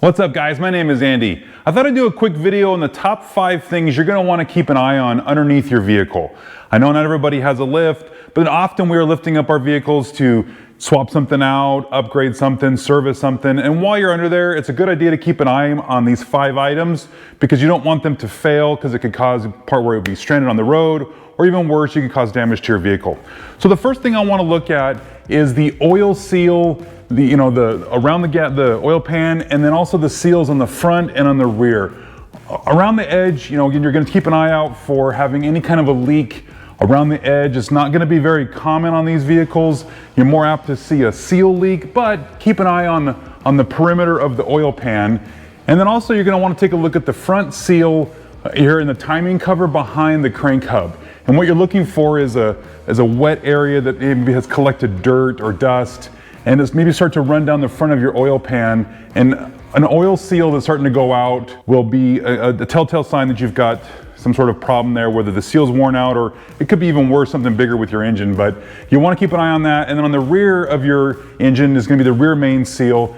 What's up guys, my name is Andy. I thought I'd do a quick video on the top 5 things you're going to want to keep an eye on underneath your vehicle. I know not everybody has a lift, but often we are lifting up our vehicles to swap something out, upgrade something, service something, and while you're under there, it's a good idea to keep an eye on these 5 items because you don't want them to fail because it could cause a part where you'll be stranded on the road, or even worse, you could cause damage to your vehicle. So the first thing I want to look at is the oil seal, around the oil pan, and then also the seals on the front and on the rear. Around the edge, you're going to keep an eye out for having any kind of a leak around the edge. It's not going to be very common on these vehicles. You're more apt to see a seal leak, but keep an eye on the perimeter of the oil pan. And then also you're going to want to take a look at the front seal here in the timing cover behind the crank hub. And what you're looking for is a wet area that maybe has collected dirt or dust, and it's maybe start to run down the front of your oil pan, and an oil seal that's starting to go out will be a telltale sign that you've got some sort of problem there, whether the seal's worn out or it could be even worse, something bigger with your engine. But you want to keep an eye on that. And then on the rear of your engine is going to be the rear main seal.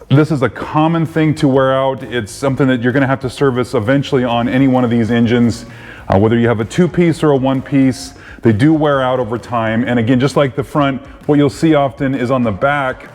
This is a common thing to wear out. It's something that you're going to have to service eventually on any one of these engines, whether you have a 2-piece or a 1-piece. They do wear out over time. And again, just like the front, what you'll see often is on the back,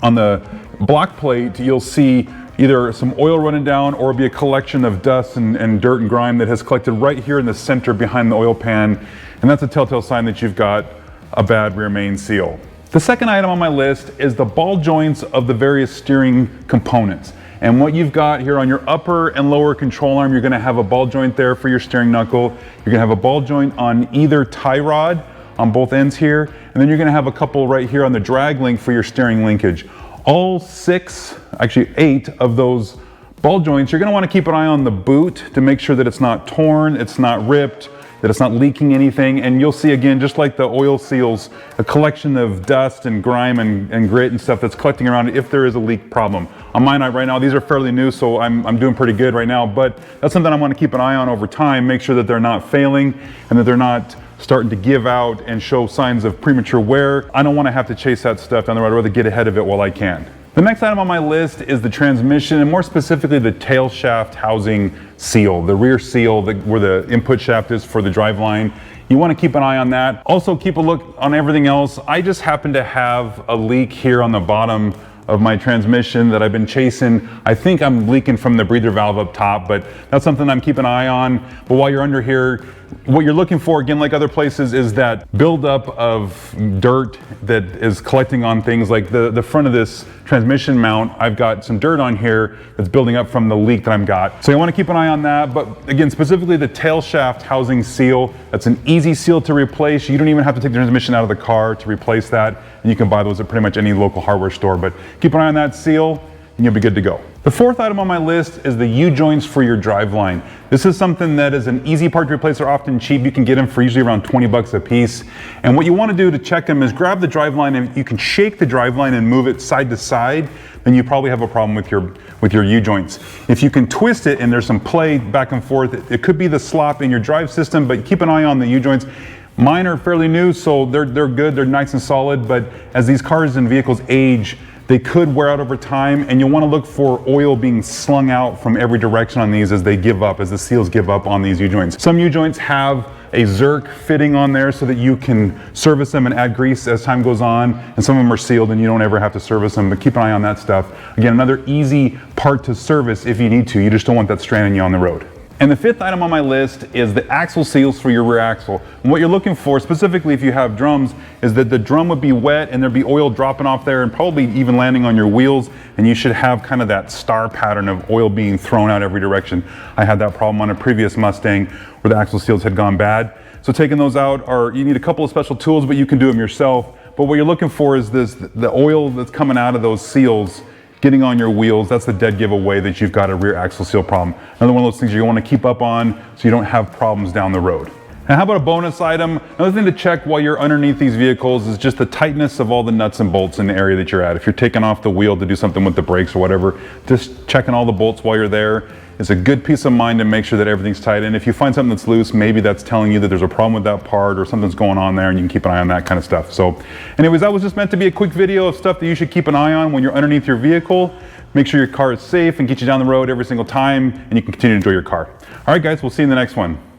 on the block plate, you'll see either some oil running down or be a collection of dust and dirt and grime that has collected right here in the center behind the oil pan. And that's a telltale sign that you've got a bad rear main seal. The second item on my list is the ball joints of the various steering components. And what you've got here on your upper and lower control arm, you're going to have a ball joint there for your steering knuckle. You're going to have a ball joint on either tie rod on both ends here. And then you're going to have a couple right here on the drag link for your steering linkage. All 6, actually 8 of those ball joints, you're going to want to keep an eye on the boot to make sure that it's not torn, it's not ripped, that it's not leaking anything. And you'll see, again, just like the oil seals, a collection of dust and grime and grit and stuff that's collecting around it if there is a leak problem. On mine right now, these are fairly new, so I'm doing pretty good right now, but that's something I want to keep an eye on over time, make sure that they're not failing and that they're not starting to give out and show signs of premature wear. I don't want to have to chase that stuff down the road. I'd rather get ahead of it while I can. The next item on my list is the transmission, and more specifically the tail shaft housing seal, the rear seal where the input shaft is for the driveline. You want to keep an eye on that. Also keep a look on everything else. I just happen to have a leak here on the bottom of my transmission that I've been chasing. I think I'm leaking from the breather valve up top, but that's something I'm keeping an eye on. But while you're under here, what you're looking for, again, like other places, is that buildup of dirt that is collecting on things like the front of this transmission mount. I've got some dirt on here that's building up from the leak that I've got. So you want to keep an eye on that. But again, specifically the tail shaft housing seal, that's an easy seal to replace. You don't even have to take the transmission out of the car to replace that. And you can buy those at pretty much any local hardware store. But keep an eye on that seal and you'll be good to go. The fourth item on my list is the U-joints for your driveline. This is something that is an easy part to replace. They're often cheap. You can get them for usually around 20 bucks a piece. And what you want to do to check them is grab the driveline, and you can shake the driveline and move it side to side, then you probably have a problem with your U-joints. If you can twist it and there's some play back and forth, it could be the slop in your drive system, but keep an eye on the U-joints. Mine are fairly new, so they're good, they're nice and solid, but as these cars and vehicles age, they could wear out over time, and you'll want to look for oil being slung out from every direction on these as they give up, as the seals give up on these U-joints. Some U-joints have a Zerk fitting on there so that you can service them and add grease as time goes on, and some of them are sealed and you don't ever have to service them, but keep an eye on that stuff. Again, another easy part to service if you need to. You just don't want that stranding you on the road. And the fifth item on my list is the axle seals for your rear axle. And what you're looking for, specifically if you have drums, is that the drum would be wet and there'd be oil dropping off there and probably even landing on your wheels, and you should have kind of that star pattern of oil being thrown out every direction. I had that problem on a previous Mustang where the axle seals had gone bad. So taking those out, you need a couple of special tools, but you can do them yourself. But what you're looking for is the oil that's coming out of those seals getting on your wheels. That's the dead giveaway that you've got a rear axle seal problem. Another one of those things you want to keep up on so you don't have problems down the road. And how about a bonus item? Another thing to check while you're underneath these vehicles is just the tightness of all the nuts and bolts in the area that you're at. If you're taking off the wheel to do something with the brakes or whatever, just checking all the bolts while you're there. It's a good peace of mind to make sure that everything's tight. And if you find something that's loose, maybe that's telling you that there's a problem with that part or something's going on there, and you can keep an eye on that kind of stuff. So anyways, that was just meant to be a quick video of stuff that you should keep an eye on when you're underneath your vehicle. make sure your car is safe and get you down the road every single time, and you can continue to enjoy your car. All right, guys, we'll see you in the next one.